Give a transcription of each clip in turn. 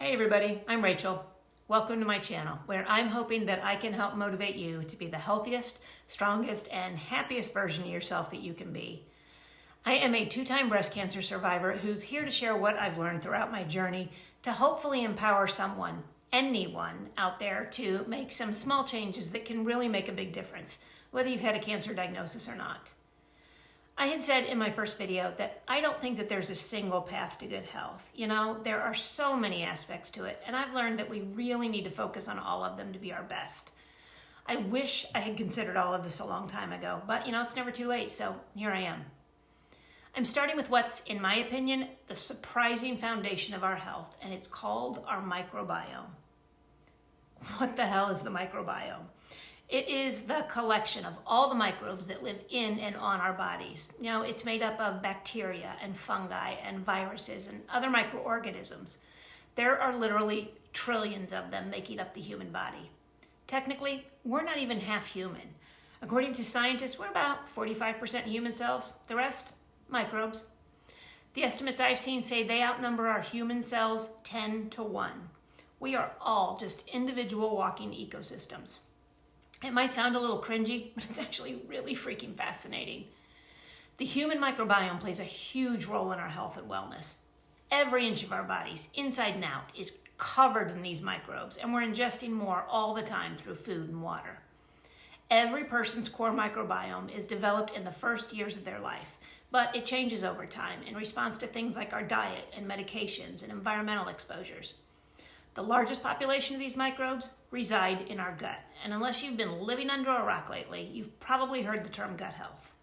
Hey everybody, I'm Rachel. Welcome to my channel, where I'm hoping that I can help motivate you to be the healthiest, strongest, and happiest version of yourself that you can be. I am a 2-time breast cancer survivor who's here to share what I've learned throughout my journey to hopefully empower someone, anyone out there, to make some small changes that can really make a big difference, whether you've had a cancer diagnosis or not. I had said in my first video that I don't think that there's a single path to good health. You know, there are so many aspects to it, and I've learned that we really need to focus on all of them to be our best. I wish I had considered all of this a long time ago, but you know, it's never too late, so here I am. I'm starting with what's, in my opinion, the surprising foundation of our health, and it's called our microbiome. What the hell is the microbiome? It is the collection of all the microbes that live in and on our bodies. You know, it's made up of bacteria and fungi and viruses and other microorganisms. There are literally trillions of them making up the human body. Technically, we're not even half human. According to scientists, we're about 45% human cells, the rest, microbes. The estimates I've seen say they outnumber our human cells 10 to 1. We are all just individual walking ecosystems. It might sound a little cringy, but it's actually really freaking fascinating. The human microbiome plays a huge role in our health and wellness. Every inch of our bodies, inside and out, is covered in these microbes, and we're ingesting more all the time through food and water. Every person's core microbiome is developed in the first years of their life, but it changes over time in response to things like our diet and medications and environmental exposures. The largest population of these microbes reside in our gut, and unless you've been living under a rock lately, you've probably heard the term gut health.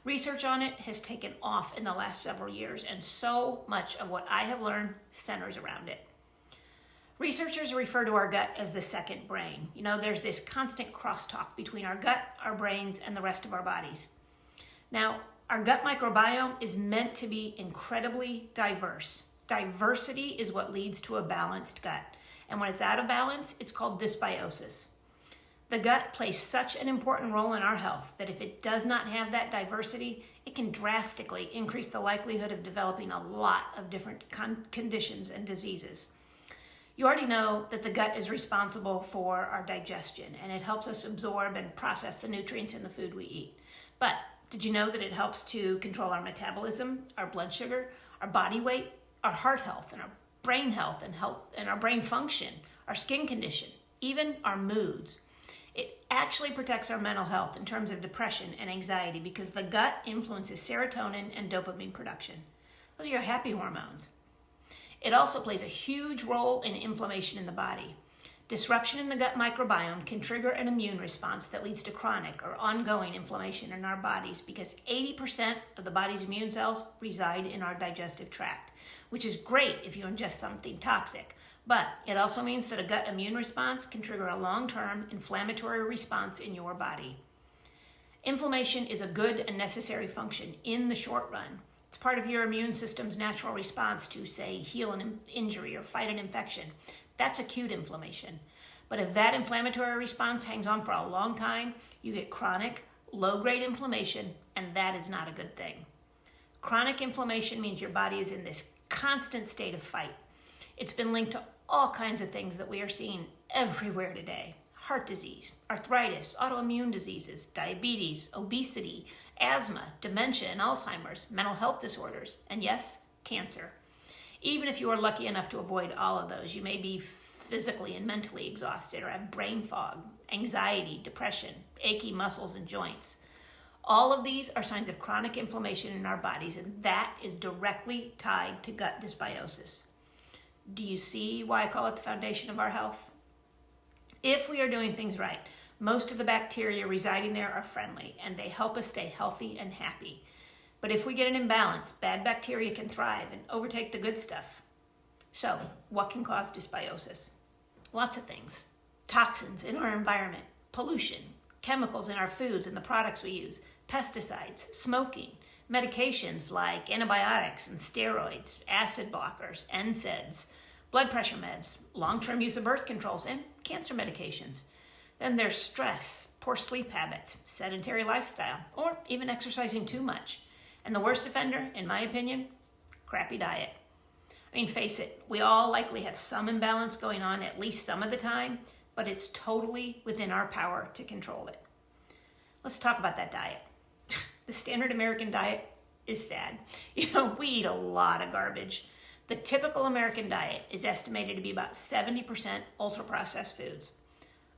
Research on it has taken off in the last several years, and so much of what I have learned centers around it. Researchers refer to our gut as the second brain. You know, there's this constant crosstalk between our gut, our brains, and the rest of our bodies. Now, our gut microbiome is meant to be incredibly diverse. Diversity is what leads to a balanced gut. And when it's out of balance, it's called dysbiosis. The gut plays such an important role in our health that if it does not have that diversity, it can drastically increase the likelihood of developing a lot of different conditions and diseases. You already know that the gut is responsible for our digestion, and it helps us absorb and process the nutrients in the food we eat. But did you know that it helps to control our metabolism, our blood sugar, our body weight, our heart health, and our brain health and our brain function, our skin condition, even our moods? It actually protects our mental health in terms of depression and anxiety because the gut influences serotonin and dopamine production. Those are your happy hormones. It also plays a huge role in inflammation in the body. Disruption in the gut microbiome can trigger an immune response that leads to chronic or ongoing inflammation in our bodies because 80% of the body's immune cells reside in our digestive tract, which is great if you ingest something toxic. But it also means that a gut immune response can trigger a long-term inflammatory response in your body. Inflammation is a good and necessary function in the short run. It's part of your immune system's natural response to, say, heal an injury or fight an infection. That's acute inflammation. But if that inflammatory response hangs on for a long time, you get chronic, low-grade inflammation, and that is not a good thing. Chronic inflammation means your body is in this constant state of fight. It's been linked to all kinds of things that we are seeing everywhere today. Heart disease, arthritis, autoimmune diseases, diabetes, obesity, asthma, dementia and Alzheimer's, mental health disorders, and yes, cancer. Even if you are lucky enough to avoid all of those, you may be physically and mentally exhausted or have brain fog, anxiety, depression, achy muscles and joints. All of these are signs of chronic inflammation in our bodies, and that is directly tied to gut dysbiosis. Do you see why I call it the foundation of our health? If we are doing things right, most of the bacteria residing there are friendly, and they help us stay healthy and happy. But if we get an imbalance, bad bacteria can thrive and overtake the good stuff. So, what can cause dysbiosis? Lots of things. Toxins in our environment, pollution, chemicals in our foods and the products we use, pesticides, smoking, medications like antibiotics and steroids, acid blockers, NSAIDs, blood pressure meds, long-term use of birth controls, and cancer medications. Then there's stress, poor sleep habits, sedentary lifestyle, or even exercising too much. And the worst offender, in my opinion, crappy diet. mean, face it, we all likely have some imbalance going on at least some of the time, but it's totally within our power to control it. Let's talk about that diet. The standard American diet is sad. We eat a lot of garbage. The typical American diet is estimated to be about 70% ultra-processed foods.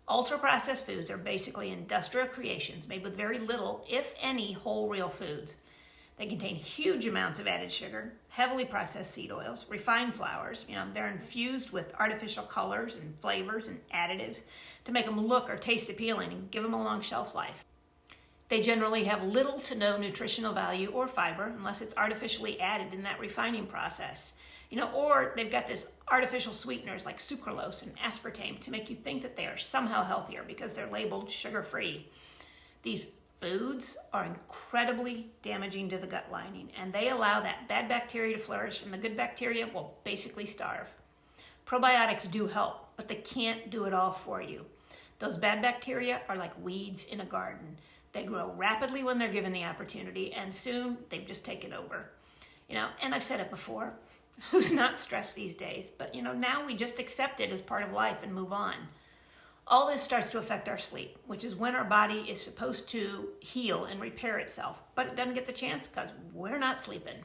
Ultra-processed foods are basically industrial creations made with very little, if any, whole real foods. They contain huge amounts of added sugar, heavily processed seed oils, refined flours. They're infused with artificial colors and flavors and additives to make them look or taste appealing and give them a long shelf life. They generally have little to no nutritional value or fiber unless it's artificially added in that refining process. Or they've got this artificial sweeteners like sucralose and aspartame to make you think that they are somehow healthier because they're labeled sugar-free. These foods are incredibly damaging to the gut lining, and they allow that bad bacteria to flourish, and the good bacteria will basically starve. Probiotics do help, but they can't do it all for you. Those bad bacteria are like weeds in a garden. They grow rapidly when they're given the opportunity, and soon they've just taken over. And I've said it before, who's not stressed these days? But now we just accept it as part of life and move on. All this starts to affect our sleep, which is when our body is supposed to heal and repair itself, but it doesn't get the chance because we're not sleeping.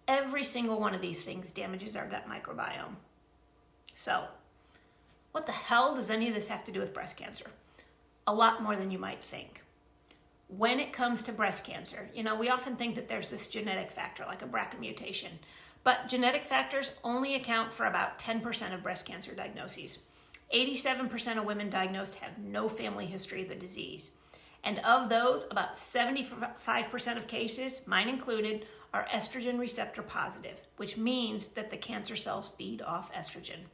Every single one of these things damages our gut microbiome. So, what the hell does any of this have to do with breast cancer? A lot more than you might think. When it comes to breast cancer, we often think that there's this genetic factor like a BRCA mutation, but genetic factors only account for about 10% of breast cancer diagnoses. 87% of women diagnosed have no family history of the disease. And of those, about 75% of cases, mine included, are estrogen receptor positive, which means that the cancer cells feed off estrogen.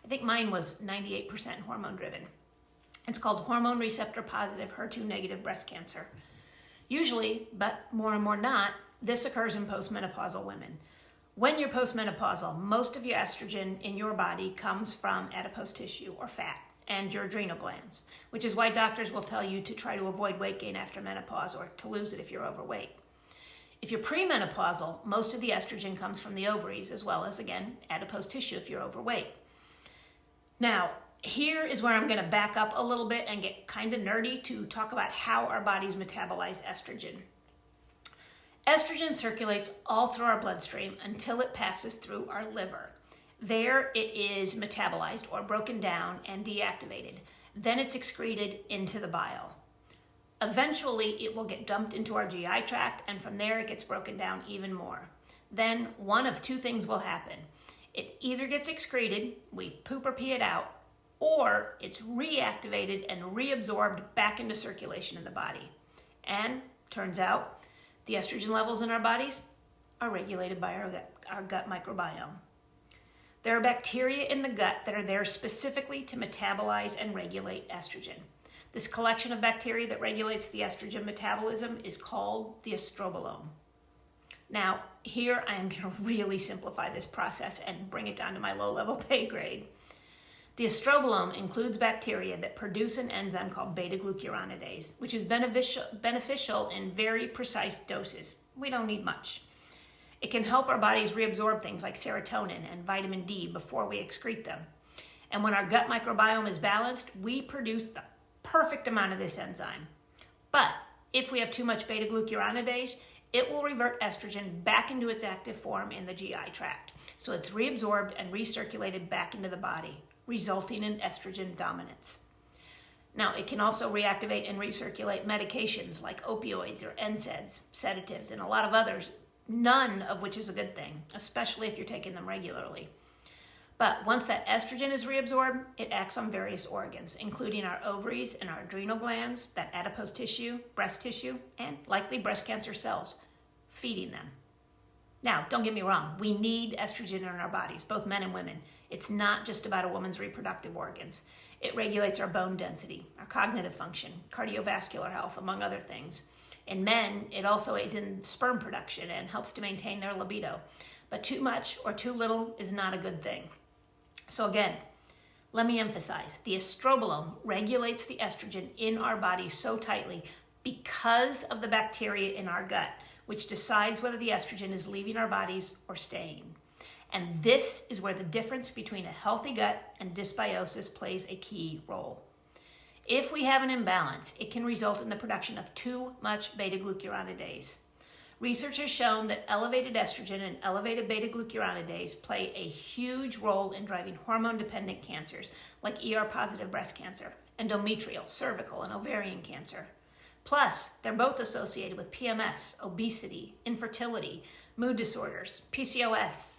I think mine was 98% hormone driven. It's called hormone receptor positive HER2 negative breast cancer. Usually, but more and more not, this occurs in postmenopausal women. When you're postmenopausal, most of your estrogen in your body comes from adipose tissue or fat and your adrenal glands, which is why doctors will tell you to try to avoid weight gain after menopause or to lose it if you're overweight. If you're premenopausal, most of the estrogen comes from the ovaries as well as, again, adipose tissue if you're overweight. Now, here is where I'm going to back up a little bit and get kind of nerdy to talk about how our bodies metabolize estrogen. Estrogen circulates all through our bloodstream until it passes through our liver. There it is metabolized or broken down and deactivated. Then it's excreted into the bile. Eventually, it will get dumped into our GI tract, and from there it gets broken down even more. Then one of two things will happen. It either gets excreted, we poop or pee it out, or it's reactivated and reabsorbed back into circulation in the body. And turns out, the estrogen levels in our bodies are regulated by our gut microbiome. There are bacteria in the gut that are there specifically to metabolize and regulate estrogen. This collection of bacteria that regulates the estrogen metabolism is called the estrobolome. Now, here I am going to really simplify this process and bring it down to my low-level pay grade. The estrobolome includes bacteria that produce an enzyme called beta-glucuronidase, which is beneficial in very precise doses. We don't need much. It can help our bodies reabsorb things like serotonin and vitamin D before we excrete them. And when our gut microbiome is balanced, we produce the perfect amount of this enzyme. But if we have too much beta-glucuronidase, it will revert estrogen back into its active form in the GI tract. So it's reabsorbed and recirculated back into the body, resulting in estrogen dominance. Now, it can also reactivate and recirculate medications like opioids or NSAIDs, sedatives, and a lot of others, none of which is a good thing, especially if you're taking them regularly. But once that estrogen is reabsorbed, it acts on various organs, including our ovaries and our adrenal glands, that adipose tissue, breast tissue, and likely breast cancer cells, feeding them. Now, don't get me wrong, we need estrogen in our bodies, both men and women. It's not just about a woman's reproductive organs. It regulates our bone density, our cognitive function, cardiovascular health, among other things. In men, it also aids in sperm production and helps to maintain their libido. But too much or too little is not a good thing. So again, let me emphasize, the estrobolome regulates the estrogen in our body so tightly because of the bacteria in our gut, which decides whether the estrogen is leaving our bodies or staying. And this is where the difference between a healthy gut and dysbiosis plays a key role. If we have an imbalance, it can result in the production of too much beta-glucuronidase. Research has shown that elevated estrogen and elevated beta-glucuronidase play a huge role in driving hormone-dependent cancers like ER-positive breast cancer, endometrial, cervical, and ovarian cancer. Plus, they're both associated with PMS, obesity, infertility, mood disorders, PCOS,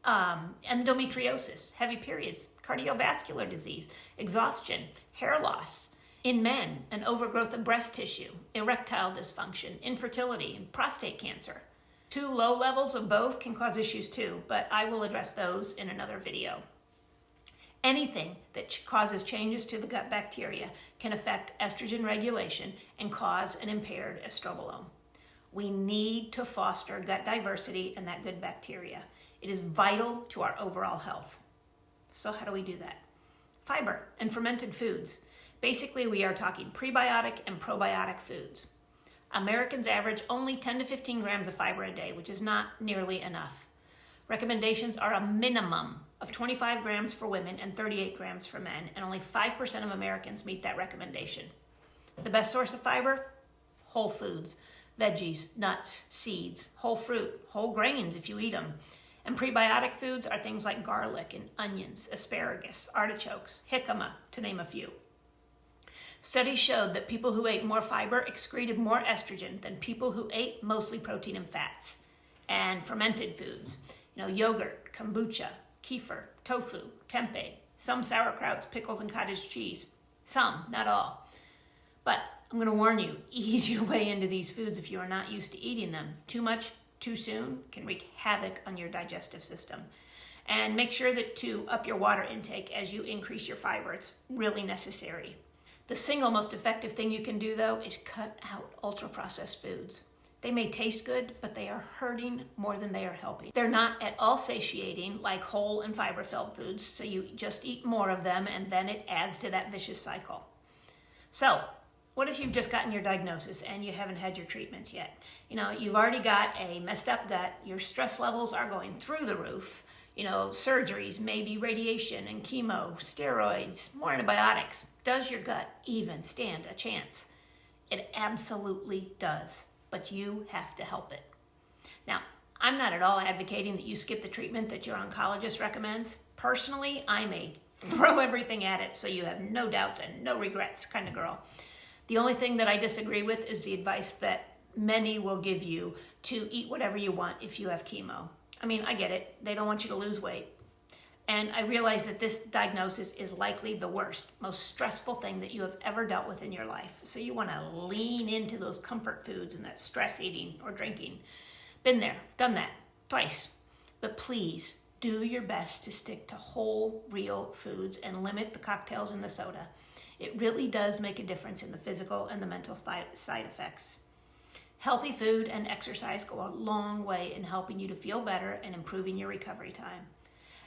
endometriosis, heavy periods, cardiovascular disease, exhaustion, hair loss. In men, an overgrowth of breast tissue, erectile dysfunction, infertility, and prostate cancer. Too low levels of both can cause issues too, but I will address those in another video. Anything that causes changes to the gut bacteria can affect estrogen regulation and cause an impaired estrobolome. We need to foster gut diversity and that good bacteria. It is vital to our overall health. So how do we do that? Fiber and fermented foods. Basically, we are talking prebiotic and probiotic foods. Americans average only 10 to 15 grams of fiber a day, which is not nearly enough. Recommendations are a minimum of 25 grams for women and 38 grams for men, and only 5% of Americans meet that recommendation. The best source of fiber? Whole foods, veggies, nuts, seeds, whole fruit, whole grains if you eat them. And prebiotic foods are things like garlic and onions, asparagus, artichokes, jicama, to name a few. Studies showed that people who ate more fiber excreted more estrogen than people who ate mostly protein and fats. And fermented foods, yogurt, kombucha, kefir, tofu, tempeh, some sauerkrauts, pickles, and cottage cheese. Some, not all. But I'm going to warn you, ease your way into these foods if you are not used to eating them. Too much, too soon can wreak havoc on your digestive system. And make sure that to up your water intake as you increase your fiber. It's really necessary. The single most effective thing you can do, though, is cut out ultra-processed foods. They may taste good, but they are hurting more than they are helping. They're not at all satiating like whole and fiber-filled foods, so you just eat more of them, and then it adds to that vicious cycle. So, what if you've just gotten your diagnosis and you haven't had your treatments yet? You've already got a messed up gut, your stress levels are going through the roof, surgeries, maybe radiation and chemo, steroids, more antibiotics. Does your gut even stand a chance? It absolutely does, but you have to help it. Now, I'm not at all advocating that you skip the treatment that your oncologist recommends. Personally, I'm a throw everything at it so you have no doubts and no regrets kind of girl. The only thing that I disagree with is the advice that many will give you to eat whatever you want if you have chemo. I get it. They don't want you to lose weight. And I realize that this diagnosis is likely the worst, most stressful thing that you have ever dealt with in your life. So you want to lean into those comfort foods and that stress eating or drinking. Been there, done that, twice. But please do your best to stick to whole, real foods and limit the cocktails and the soda. It really does make a difference in the physical and the mental side effects. Healthy food and exercise go a long way in helping you to feel better and improving your recovery time.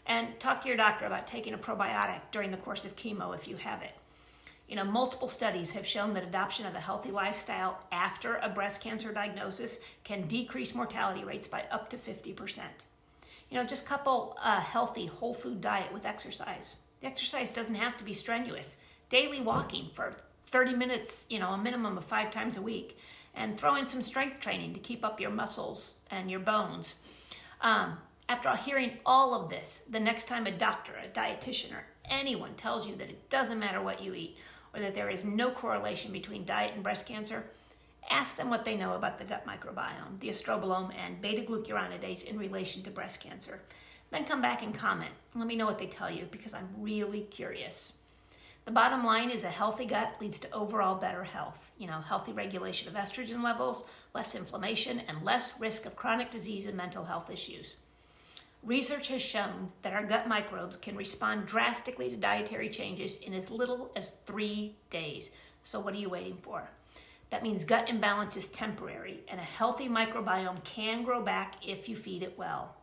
And talk to your doctor about taking a probiotic during the course of chemo if you have it. Multiple studies have shown that adoption of a healthy lifestyle after a breast cancer diagnosis can decrease mortality rates by up to 50%. Just couple a healthy whole food diet with exercise. The exercise doesn't have to be strenuous. Daily walking for 30 minutes, a minimum of 5 times a week. And throw in some strength training to keep up your muscles and your bones. After hearing all of this, the next time a doctor, a dietitian, or anyone tells you that it doesn't matter what you eat, or that there is no correlation between diet and breast cancer, ask them what they know about the gut microbiome, the estrobolome, and beta-glucuronidase in relation to breast cancer. Then come back and comment. Let me know what they tell you, because I'm really curious. The bottom line is a healthy gut leads to overall better health. Healthy regulation of estrogen levels, less inflammation, and less risk of chronic disease and mental health issues. Research has shown that our gut microbes can respond drastically to dietary changes in as little as 3 days. So what are you waiting for? That means gut imbalance is temporary, and a healthy microbiome can grow back if you feed it well.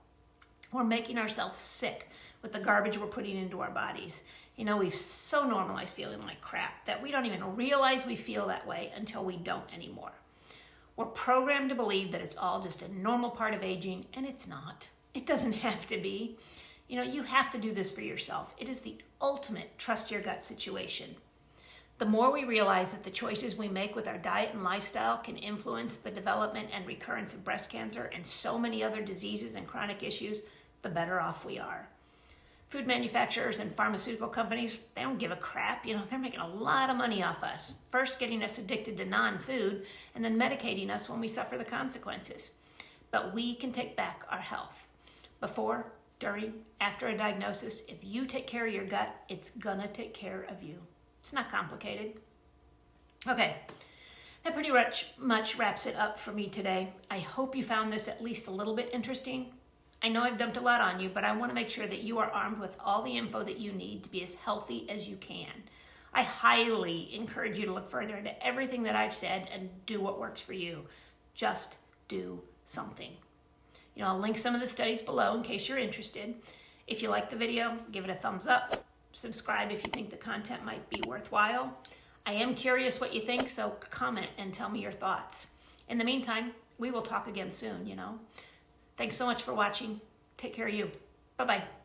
We're making ourselves sick with the garbage we're putting into our bodies. We've so normalized feeling like crap that we don't even realize we feel that way until we don't anymore. We're programmed to believe that it's all just a normal part of aging, and it's not. It doesn't have to be. You know, you have to do this for yourself. It is the ultimate trust your gut situation. The more we realize that the choices we make with our diet and lifestyle can influence the development and recurrence of breast cancer and so many other diseases and chronic issues, the better off we are. Food manufacturers and pharmaceutical companies, they don't give a crap. You know, they're making a lot of money off us. First getting us addicted to non-food and then medicating us when we suffer the consequences. But we can take back our health. Before, during, after a diagnosis, if you take care of your gut, it's gonna take care of you. It's not complicated. Okay, that pretty much wraps it up for me today. I hope you found this at least a little bit interesting. I know I've dumped a lot on you, but I want to make sure that you are armed with all the info that you need to be as healthy as you can. I highly encourage you to look further into everything that I've said and do what works for you. Just do something. You know, I'll link some of the studies below in case you're interested. If you like the video, give it a thumbs up. Subscribe if you think the content might be worthwhile. I am curious what you think, so comment and tell me your thoughts. In the meantime, we will talk again soon, you know. Thanks so much for watching. Take care of you. Bye-bye.